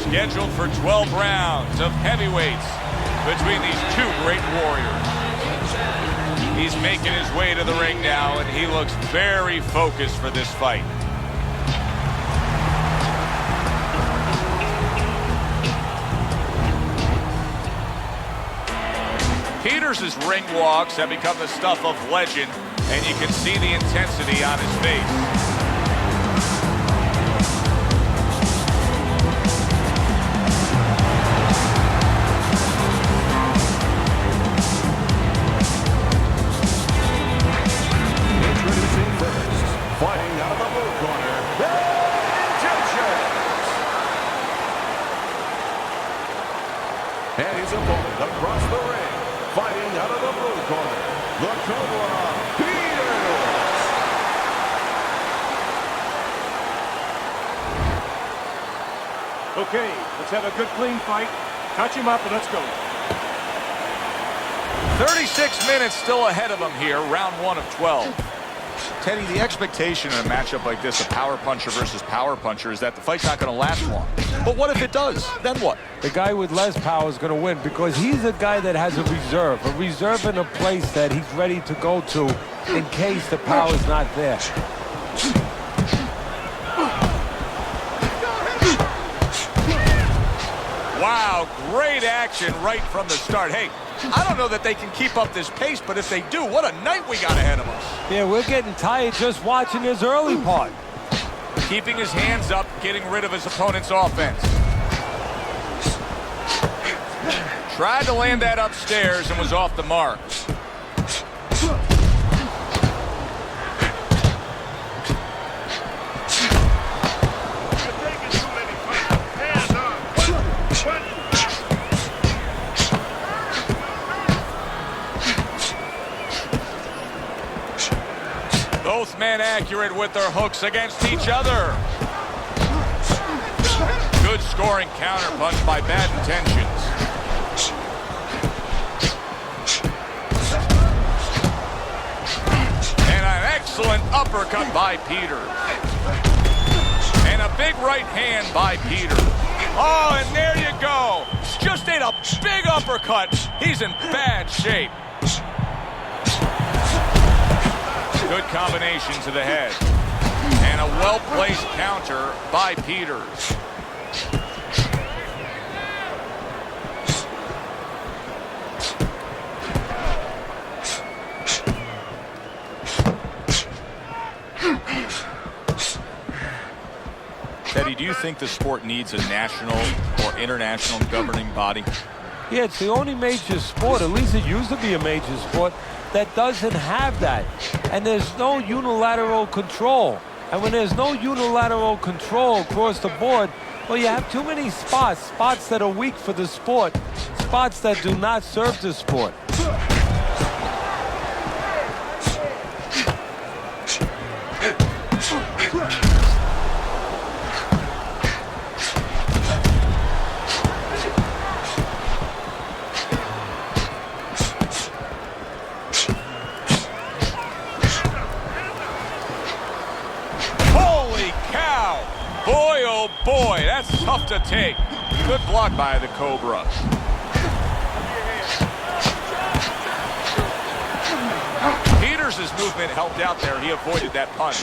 scheduled for 12 rounds of heavyweights between these two great warriors. He's making his way to the ring now, and he looks very focused for this fight. Peters' ring walks have become the stuff of legend, and you can see the intensity on his face. Fighting out of the blue corner, and his opponent across the ring, fighting out of the blue corner, the Cobra, Peter. Okay, let's have a good clean fight. Touch him up and let's go. 36 minutes still ahead of him here, round 1 of 12. Teddy, the expectation in a matchup like this, a power puncher versus power puncher, is that the fight's not going to last long. But what if it does? Then what? The guy with less power is going to win because he's a guy that has a reserve in a place that he's ready to go to in case the power is not there. Wow, great action right from the start. Hey, I don't know that they can keep up this pace, but if they do, what a night we got ahead of us. Yeah, we're getting tired just watching this early part. Keeping his hands up, getting rid of his opponent's offense. Tried to land that upstairs and was off the mark. Both men accurate with their hooks against each other. Good scoring counterpunch by Bad Intentions. And an excellent uppercut by Peter. And a big right hand by Peter. Oh, and there you go. Just ate a big uppercut. He's in bad shape. Good combination to the head. And a well-placed counter by Peters. Teddy, do you think the sport needs a national or international governing body? Yeah, it's the only major sport, at least it used to be a major sport, that doesn't have that. And there's no unilateral control. And when there's no unilateral control across the board, well, you have too many spots that are weak for the sport, spots that do not serve the sport. Boy, that's tough to take. Good block by the Cobra. Peters' movement helped out there. He avoided that punch.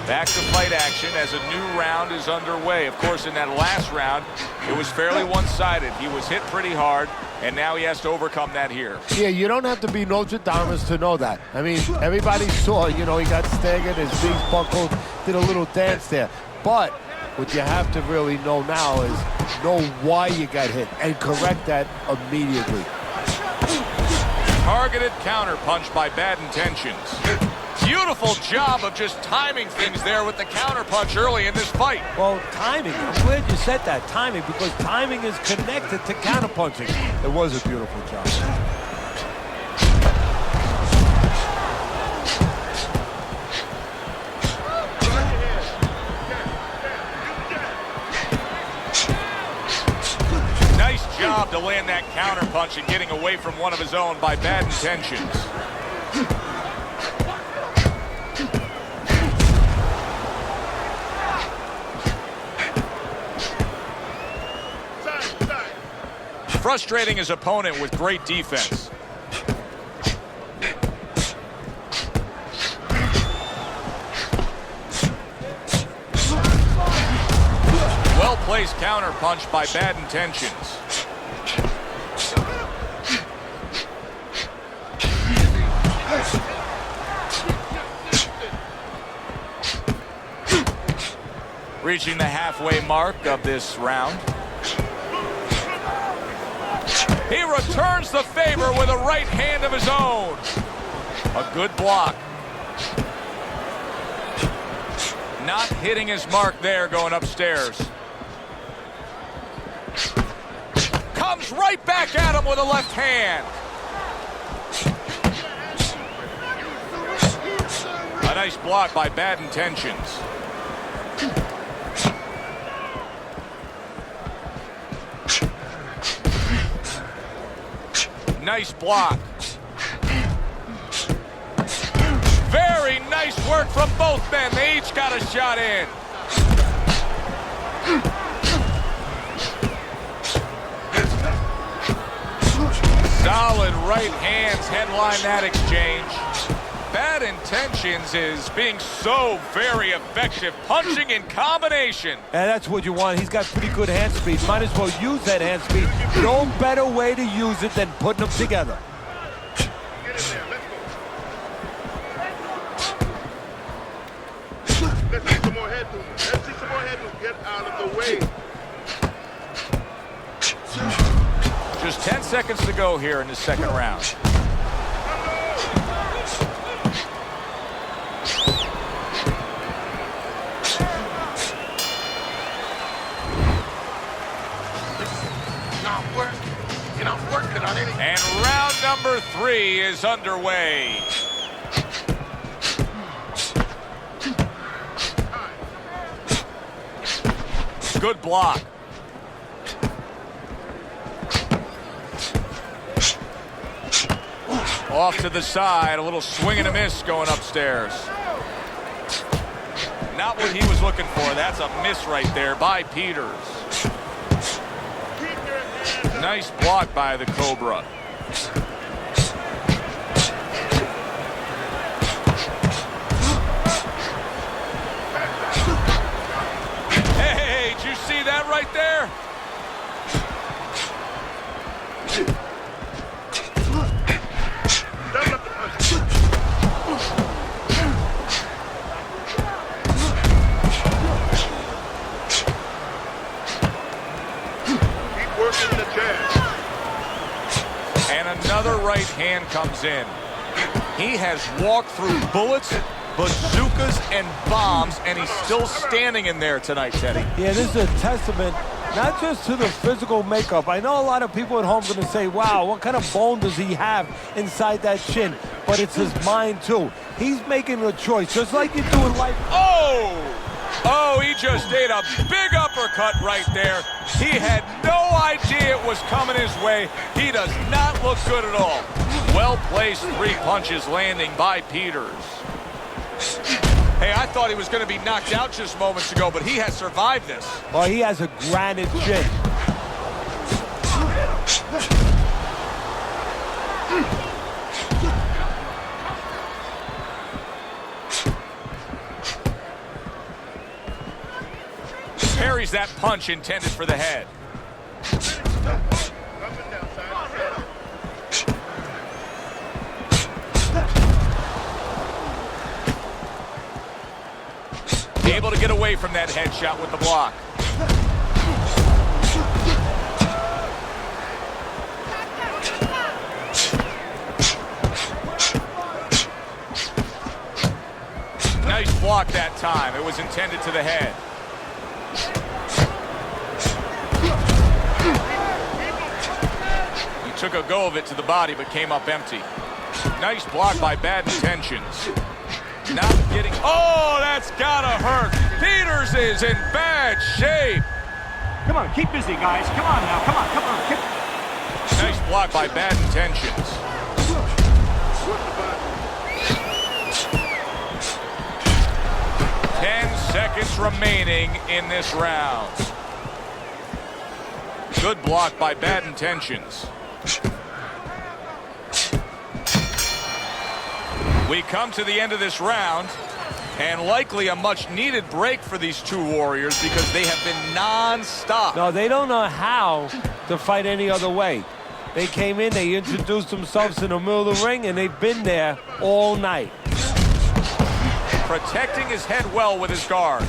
Back to fight action as a new round is underway. Of course, in that last round, it was fairly one-sided. He was hit pretty hard, and now he has to overcome that here. Yeah, you don't have to be Nostradamus to know that. I mean, everybody saw, he got staggered, his knees buckled, did a little dance there. But what you have to really know now is know why you got hit and correct that immediately. Targeted counter punch by Bad Intentions. Beautiful job of just timing things there with the counter punch early in this fight. Well, timing. I'm glad you said that, timing, because timing is connected to counter punching. It was a beautiful job. job to land that counter punch and getting away from one of his own by bad intentions. Frustrating his opponent with great defense. Well-placed counter punch by bad intentions. Reaching the halfway mark of this round. He returns the favor with a right hand of his own. A good block. Not hitting his mark there going upstairs. Comes right back at him with a left hand. A nice block by bad intentions. Nice block. Very nice work from both men. They each got a shot in. Solid right hands headline that exchange. Bad intentions is being so very effective, punching in combination. And that's what you want. He's got pretty good hand speed. Might as well use that hand speed. No better way to use it than putting them together. Let's see some more head movement. Let's see some more head movement. Get out of the way. Just 10 seconds to go here in the second round. And round number 3 is underway. Good block. Off to the side, a little swing and a miss going upstairs. Not what he was looking for. That's a miss right there by Peters. Nice block by the Cobra. Hey, did you see that right there? And another right hand comes in. He has walked through bullets, bazookas, and bombs, and he's still standing in there tonight, Teddy. Yeah, this is a testament not just to the physical makeup. I know a lot of people at home are going to say, wow, what kind of bone does he have inside that chin? But it's his mind, too. He's making a choice, just like you do in life. Oh, he just ate a big uppercut right there. He had no idea it was coming his way. He does not look good at all. Well-placed 3 punches landing by Peters. Hey, I thought he was going to be knocked out just moments ago, but he has survived this. Well, he has a granite chin. Parries that punch intended for the head. Able to get away from that headshot with the block. Nice block that time. It was intended to the head. He took a go of it to the body, but came up empty. Nice block by bad intentions. Not getting... Oh, that's gotta hurt. Peters is in bad shape. Come on, keep busy, guys. Come on now. Come on, come on. Nice block by Bad Intentions. Seconds remaining in this round. Good block by Bad Intentions. We come to the end of this round, and likely a much-needed break for these two warriors because they have been non-stop. No, they don't know how to fight any other way. They came in, they introduced themselves in the middle of the ring, and they've been there all night. Protecting his head well with his guard.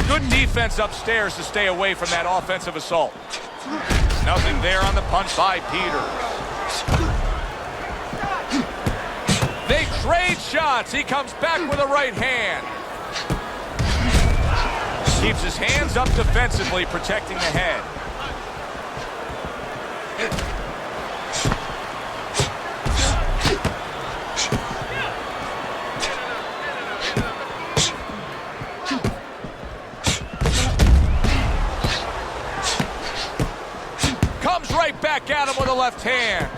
Good defense upstairs to stay away from that offensive assault. Nothing there on the punch by Peter. They trade shots. He comes back with a right hand. Keeps his hands up defensively, protecting the head. Comes right back at him with a left hand.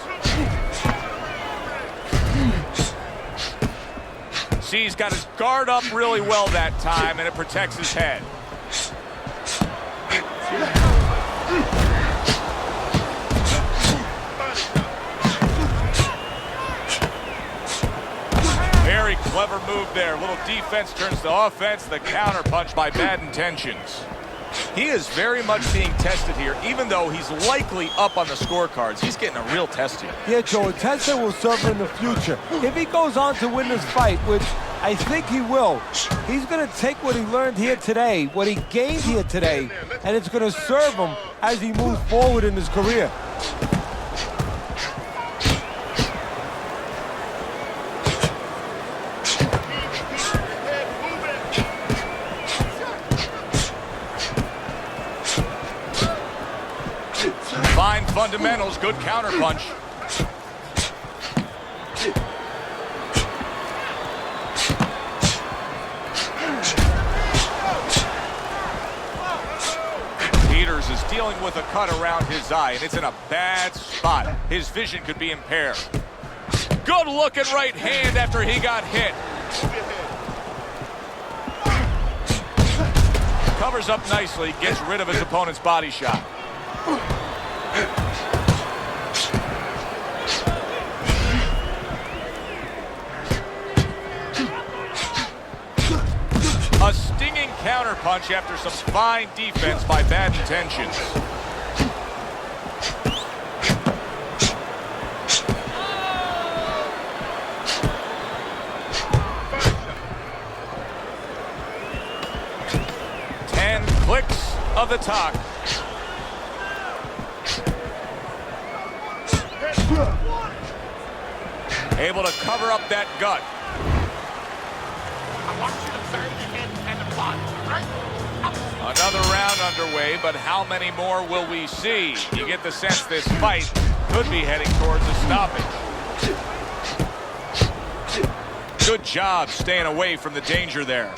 See, he's got his guard up really well that time, and it protects his head. Very clever move there. Little defense turns to offense. The counter punch by Bad Intentions. He is very much being tested here, even though he's likely up on the scorecards. He's getting a real test here. Yeah, Joe, a test that will serve him in the future. If he goes on to win this fight, which I think he will, he's going to take what he learned here today, what he gained here today, and it's going to serve him as he moves forward in his career. Fine fundamentals, good counter punch. Peters is dealing with a cut around his eye, and it's in a bad spot. His vision could be impaired. Good looking right hand after he got hit. Covers up nicely, gets rid of his opponent's body shot. A stinging counter punch after some fine defense by Bad Intentions. Clicks of the talk. Able to cover up that gut. Another round underway, but how many more will we see? You get the sense this fight could be heading towards a stoppage. Good job staying away from the danger there.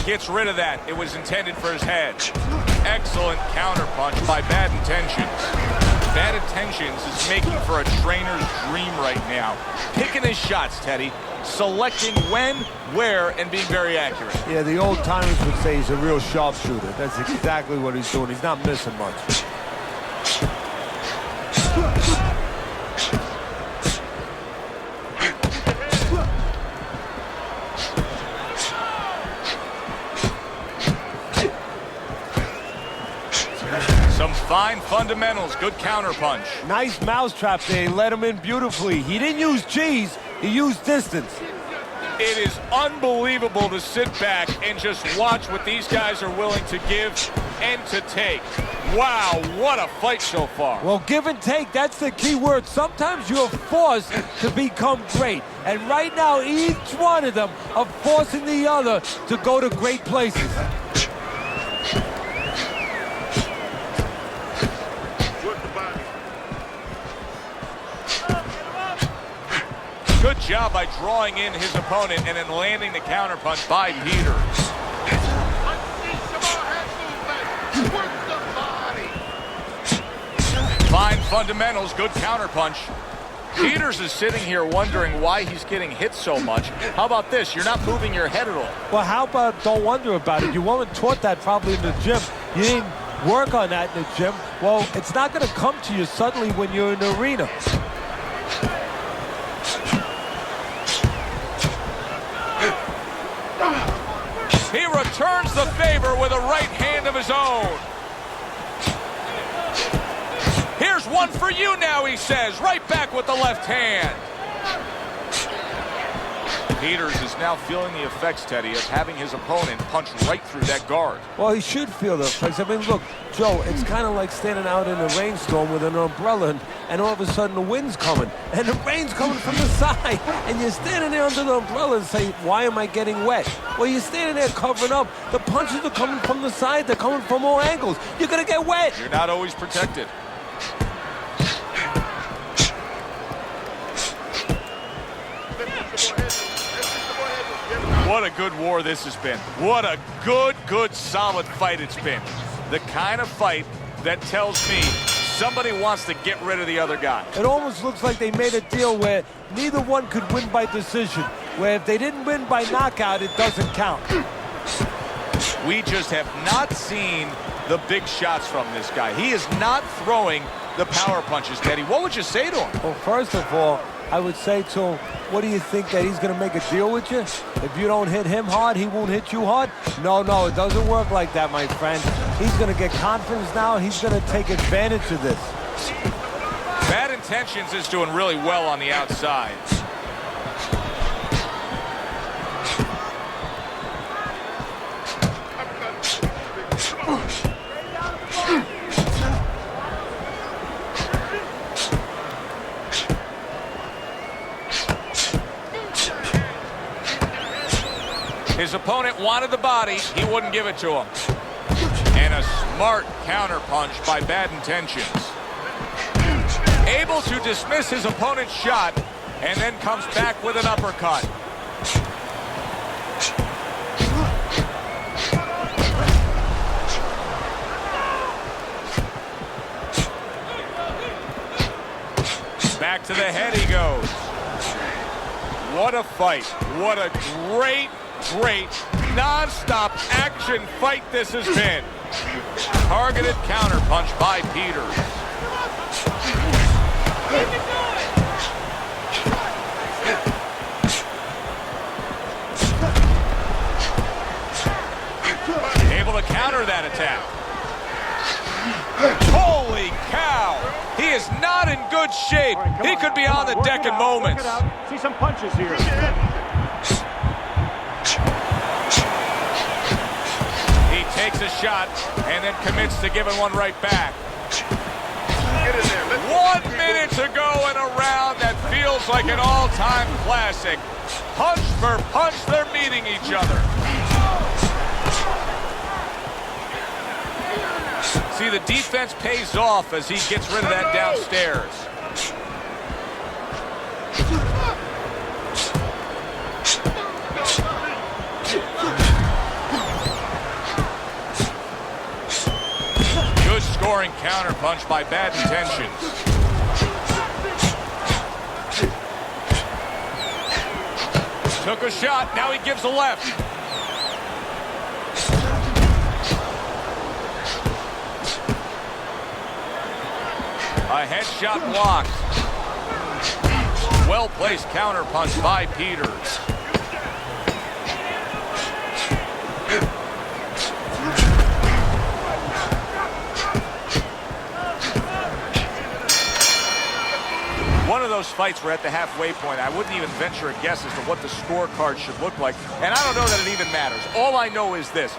Gets rid of that. It was intended for his head. Excellent counter punch by Bad Intentions. Bad Intentions is making for a trainer's dream right now. Picking his shots, Teddy. Selecting when, where, and being very accurate. Yeah, the old timers would say he's a real sharpshooter. That's exactly what he's doing. He's not missing much. Some fine fundamentals, good counter punch. Nice mousetrap there, he let him in beautifully. He didn't use G's, he used distance. It is unbelievable to sit back and just watch what these guys are willing to give and to take. Wow, what a fight so far. Well, give and take, that's the key word. Sometimes you're forced to become great. And right now, each one of them are forcing the other to go to great places. Good job by drawing in his opponent and then landing the counterpunch by Peter. Fine fundamentals, good counterpunch. Peters is sitting here wondering why he's getting hit so much. How about this? You're not moving your head at all. Well, how about don't wonder about it? You weren't taught that probably in the gym. You didn't work on that in the gym. Well, it's not going to come to you suddenly when you're in the arena. He returns the favor with a right hand of his own. Here's one for you now, he says. Right back with the left hand. Peters is now feeling the effects, Teddy, of having his opponent punch right through that guard. Well, he should feel the effects. I mean, look, Joe, it's kind of like standing out in a rainstorm with an umbrella, and all of a sudden the wind's coming, and the rain's coming from the side, and you're standing there under the umbrella and say, why am I getting wet? Well, you're standing there covering up. The punches are coming from the side. They're coming from all angles. You're going to get wet. You're not always protected. What a good war this has been. What a good, solid fight it's been. The kind of fight that tells me somebody wants to get rid of the other guy. It almost looks like they made a deal where neither one could win by decision, where if they didn't win by knockout, it doesn't count. We just have not seen the big shots from this guy. He is not throwing the power punches, Teddy. What would you say to him? Well, first of all, I would say to him, what do you think, that he's going to make a deal with you? If you don't hit him hard, he won't hit you hard? No, it doesn't work like that, my friend. He's going to get confidence now. He's going to take advantage of this. Bad Intentions is doing really well on the outside. His opponent wanted the body. He wouldn't give it to him. And a smart counterpunch by Bad Intentions. Able to dismiss his opponent's shot and then comes back with an uppercut. Back to the head he goes. What a fight. What a great non-stop action fight this has been. Targeted counterpunch by Peters. Able to counter that attack. Holy cow! He is not in good shape. Right, he could be on the deck in moments. See some punches here. Takes a shot and then commits to giving one right back. Get in there. 1 minute to go in a round that feels like an all-time classic. Punch for punch, they're meeting each other. See, the defense pays off as he gets rid of that downstairs. Scoring counterpunch by Bad Intentions. Took a shot, now he gives a left. A headshot blocked. Well-placed counterpunch by Peters. One of those those fights, we're at the halfway point. I wouldn't even venture a guess as to what the scorecard should look like. And I don't know that it even matters. All I know is this.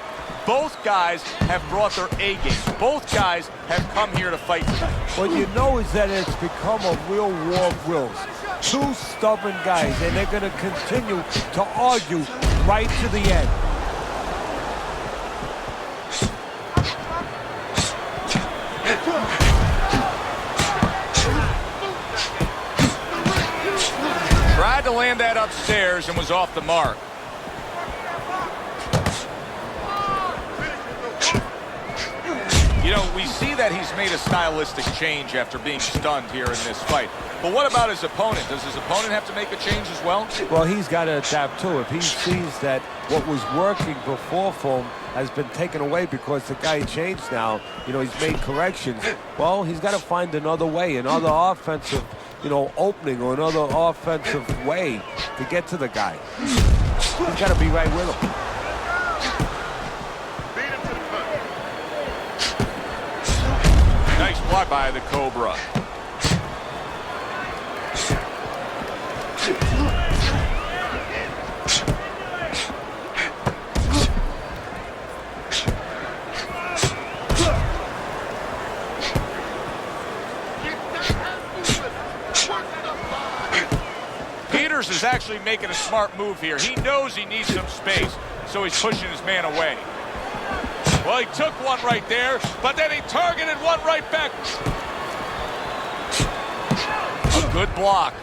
Both guys have brought their A game. Both guys have come here to fight tonight. What you know is that it's become a real war of wills. Two stubborn guys, and they're going to continue to argue right to the end. Tried to land that upstairs and was off the mark. You know, we see that he's made a stylistic change after being stunned here in this fight. But what about his opponent? Does his opponent have to make a change as well? Well, he's got to adapt too. If he sees that what was working before for him has been taken away because the guy changed now, you know, he's made corrections, well, he's got to find another way, another offensive, you know, opening or another offensive way to get to the guy. He's got to be right with him. Nice block by the Cobra. Peters is actually making a smart move here. He knows he needs some space, so he's pushing his man away. Well, he took one right there, but then he targeted one right back. A good block.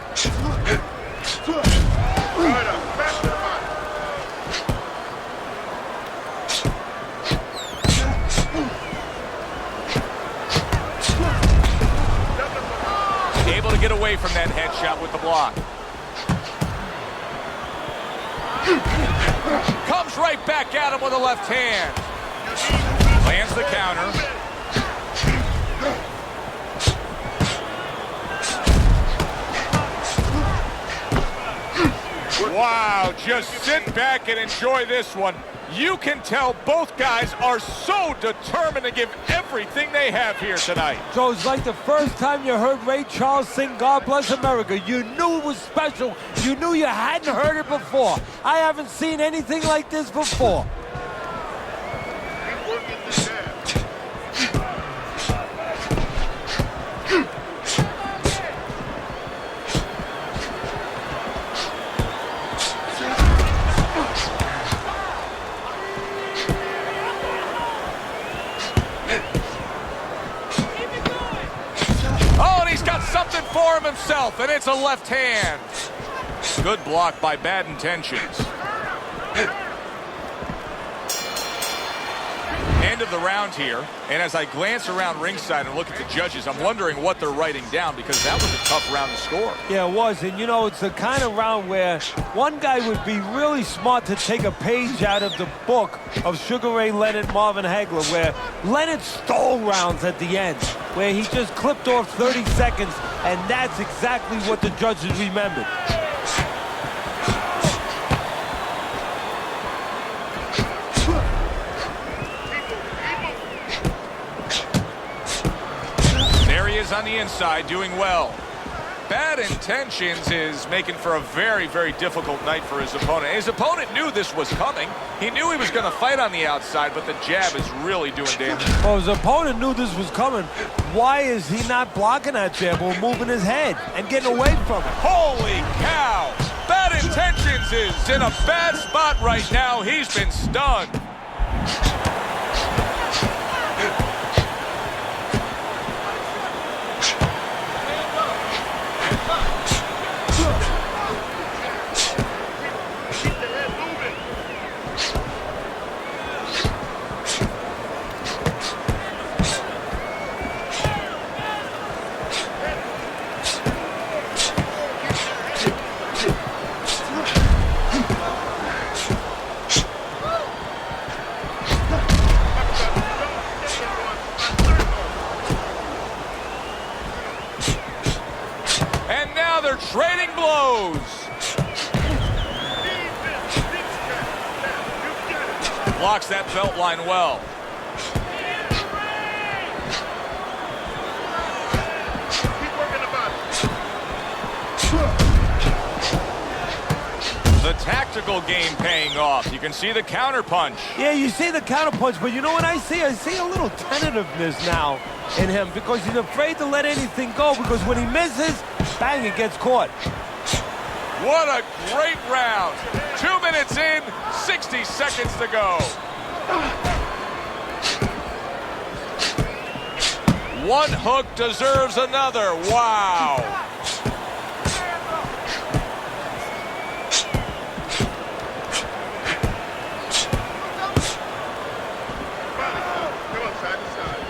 Able to get away from that headshot with the block. Comes right back at him with a left hand. Lands the counter. Wow, just sit back and enjoy this one. You can tell both guys are so determined to give everything they have here tonight. So it's like the first time you heard Ray Charles sing God Bless America. You knew it was special. You knew you hadn't heard it before. I haven't seen anything like this before. Something for him himself, and it's a left hand. Good block by Bad Intentions. End of the round here, and as I glance around ringside and look at the judges, I'm wondering what they're writing down because that was a tough round to score. Yeah, it was, and you know, it's the kind of round where one guy would be really smart to take a page out of the book of Sugar Ray Leonard, Marvin Hagler, where Leonard stole rounds at the end, where he just clipped off 30 seconds, and that's exactly what the judges remembered. There he is on the inside, doing well. Bad Intentions is making for a very, very difficult night for his opponent. His opponent knew this was coming. He knew he was going to fight on the outside, but the jab is really doing damage. Well, his opponent knew this was coming. Why is he not blocking that jab or moving his head and getting away from it? Holy cow! Bad Intentions is in a bad spot right now. He's been stunned. Trading blows. Blocks that belt line well. physical game paying off. You can see the counter punch. Yeah, you see the counter punch, but you know what I see? I see a little tentativeness now in him because he's afraid to let anything go because when he misses, bang, it gets caught. What a great round. 2 minutes in, 60 seconds to go. One hook deserves another. Wow. Come on, side to side.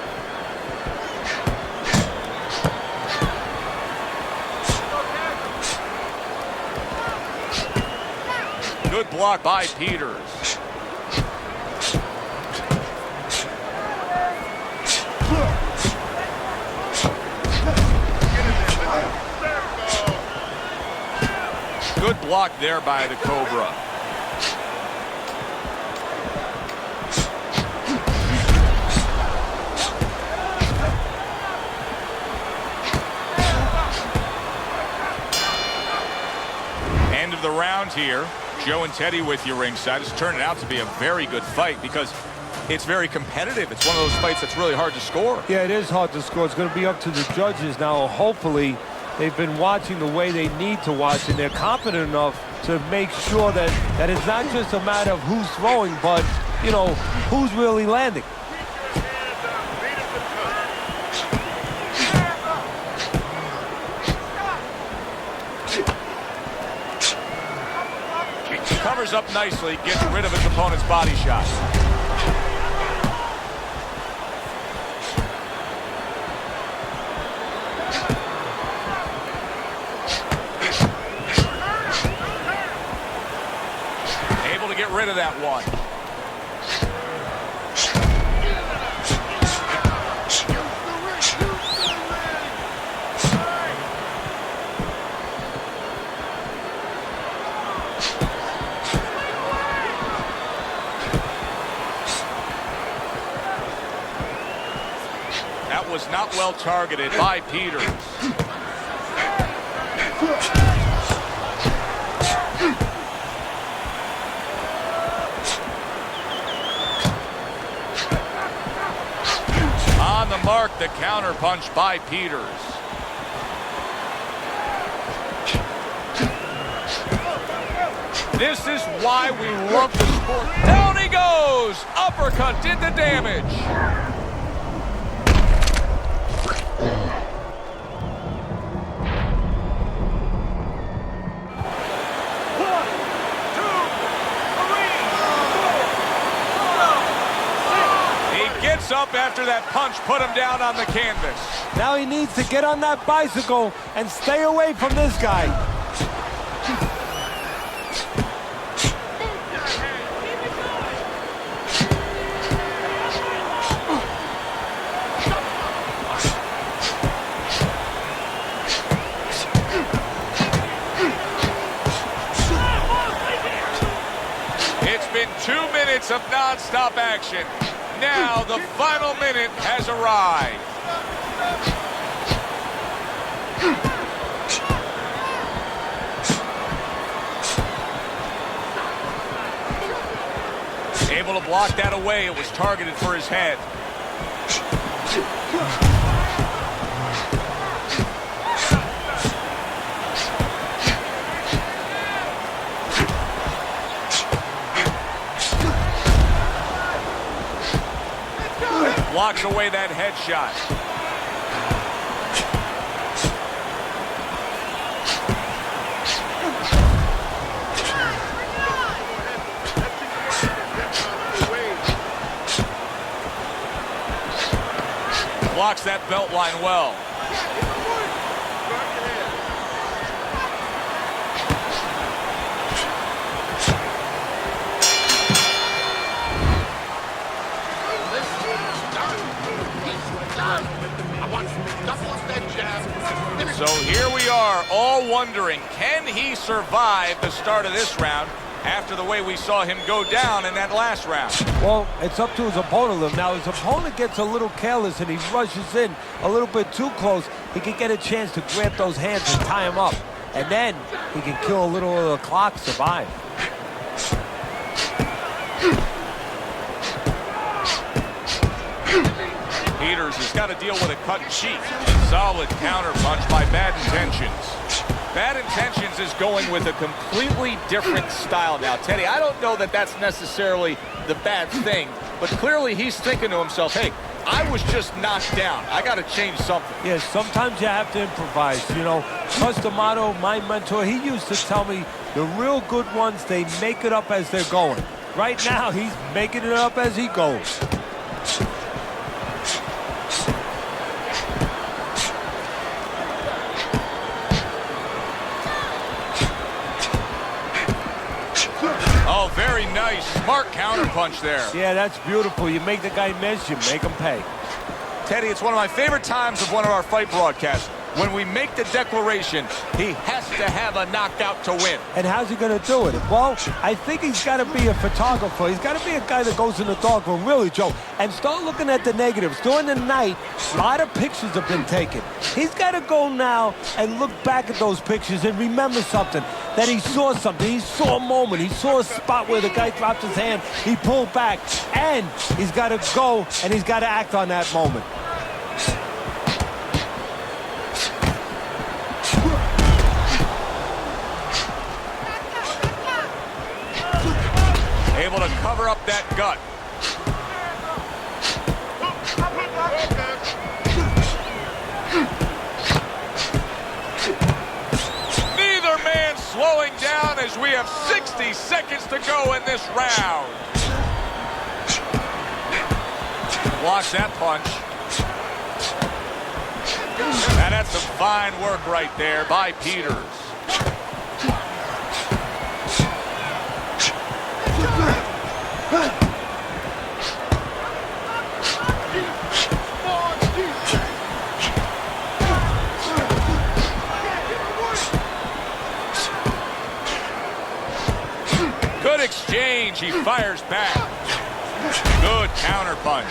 Good block by Peters. Good block there by the Cobra. End of the round here. Joe and Teddy with you ringside. It's turning out to be a very good fight because it's very competitive. It's one of those fights that's really hard to score. Yeah, it is hard to score. It's going to be up to the judges now. Hopefully, they've been watching the way they need to watch, and they're confident enough to make sure that it's not just a matter of who's throwing, but, you know, who's really landing. Covers up nicely, gets rid of his opponent's body shot. Able to get rid of that one. That was not well targeted by Peters. On the mark, the counter punch by Peters. This is why we love the sport. Down he goes! Uppercut did the damage. Up after that punch put him down on the canvas. Now he needs to get on that bicycle and stay away from this guy. It's been 2 minutes of non-stop action. Now the final minute has arrived. Able to block that away. It was targeted for his head. Blocks away that headshot. Blocks that belt line well. So here we are, all wondering, can he survive the start of this round after the way we saw him go down in that last round? Well, it's up to his opponent. Now, his opponent gets a little careless and he rushes in a little bit too close. He can get a chance to grab those hands and tie him up. And then he can kill a little of the clock, survive. Peters has got to deal with a cut cheek. Solid counter punch by Bad Intentions. Bad Intentions is going with a completely different style now. Teddy, I don't know that that's necessarily the bad thing, but clearly he's thinking to himself, hey, I was just knocked down. I got to change something. Yes, sometimes you have to improvise. You know, Customato, my mentor, he used to tell me the real good ones, they make it up as they're going. Right now, he's making it up as he goes. Oh, very nice. Smart counterpunch there. Yeah, that's beautiful. You make the guy miss, you make him pay. Teddy, it's one of my favorite times of one of our fight broadcasts. When we make the declaration, he has to have a knockout to win. And how's he going to do it? Well, I think he's got to be a photographer. He's got to be a guy that goes in the dark room, really, Joe, and start looking at the negatives. During the night, a lot of pictures have been taken. He's got to go now and look back at those pictures and remember something, that he saw something. He saw a moment. He saw a spot where the guy dropped his hand. He pulled back, and he's got to go, and he's got to act on that moment. Able to cover up that gut. Neither man slowing down as we have 60 seconds to go in this round. Blocks that punch. And that's some fine work right there by Peters. Good exchange. He fires back. Good counter punch.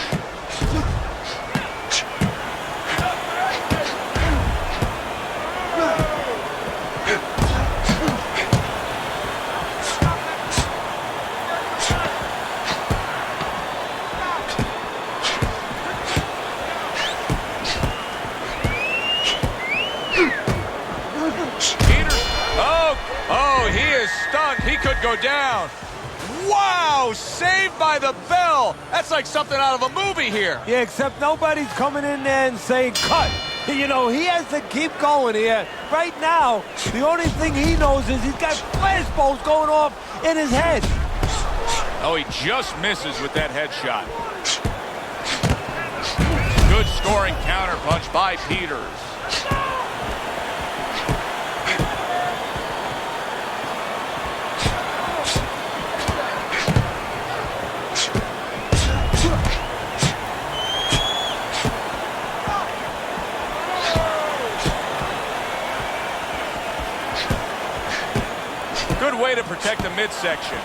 He could go down. Wow, saved by the bell. That's like something out of a movie here. Yeah, except nobody's coming in there and saying, cut. You know, he has to keep going here. Right now, the only thing he knows is he's got flashballs going off in his head. Oh, he just misses with that headshot. Good scoring counterpunch by Peters. Good way to protect the midsection.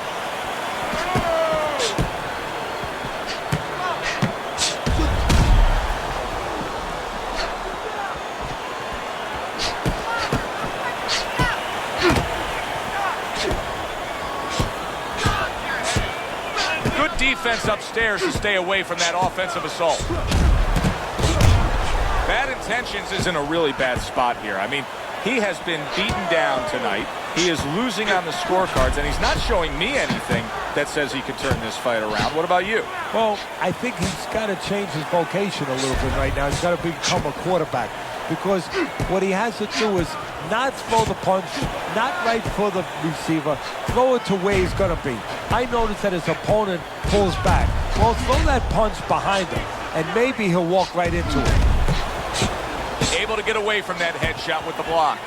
Good defense upstairs to stay away from that offensive assault. Bad Intentions is in a really bad spot here. I mean, he has been beaten down tonight. He is losing on the scorecards, and he's not showing me anything that says he could turn this fight around. What about you? Well, I think he's got to change his vocation a little bit right now. He's got to become a quarterback, because what he has to do is not throw the punch, not right for the receiver, throw it to where he's going to be. I noticed that his opponent pulls back. Well, throw that punch behind him, and maybe he'll walk right into it. Able to get away from that headshot with the block.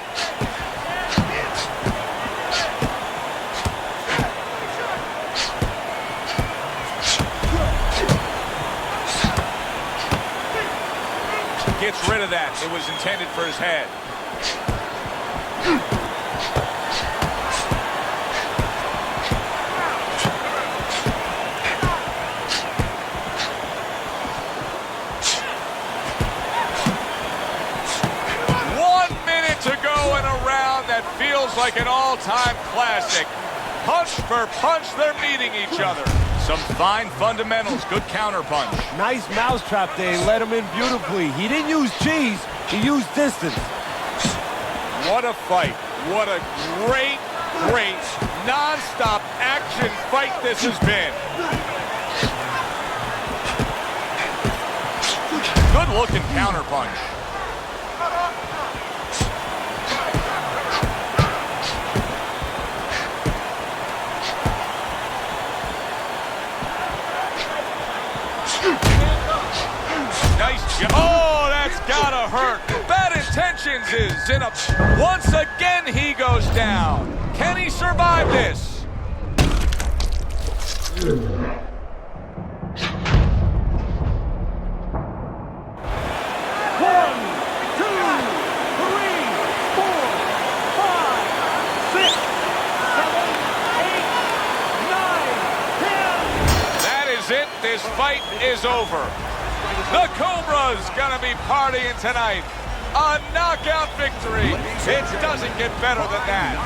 Gets rid of that. It was intended for his head. Feels like an all-time classic. Punch for punch, they're meeting each other. Some fine fundamentals. Good counterpunch. Nice mousetrap there. He let him in beautifully. He didn't use cheese. He used distance. What a fight. What a great, non-stop action fight this has been. Good-looking counterpunch. Nice job. Oh, that's gotta hurt. Bad Intentions is in a... Once again, he goes down. Can he survive this? 1, 2, 3, 4, 5, 6, 7, 8, 9, 10. That is it. This fight is over. The Cobra's gonna be partying tonight. A knockout victory. It doesn't get better than that.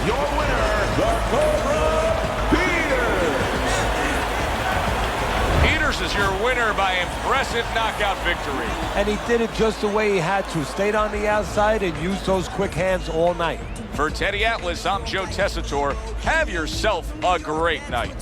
Your winner, the Cobra, Peters. Peters is your winner by impressive knockout victory. And he did it just the way he had to. Stayed on the outside and used those quick hands all night. For Teddy Atlas, I'm Joe Tessitore. Have yourself a great night.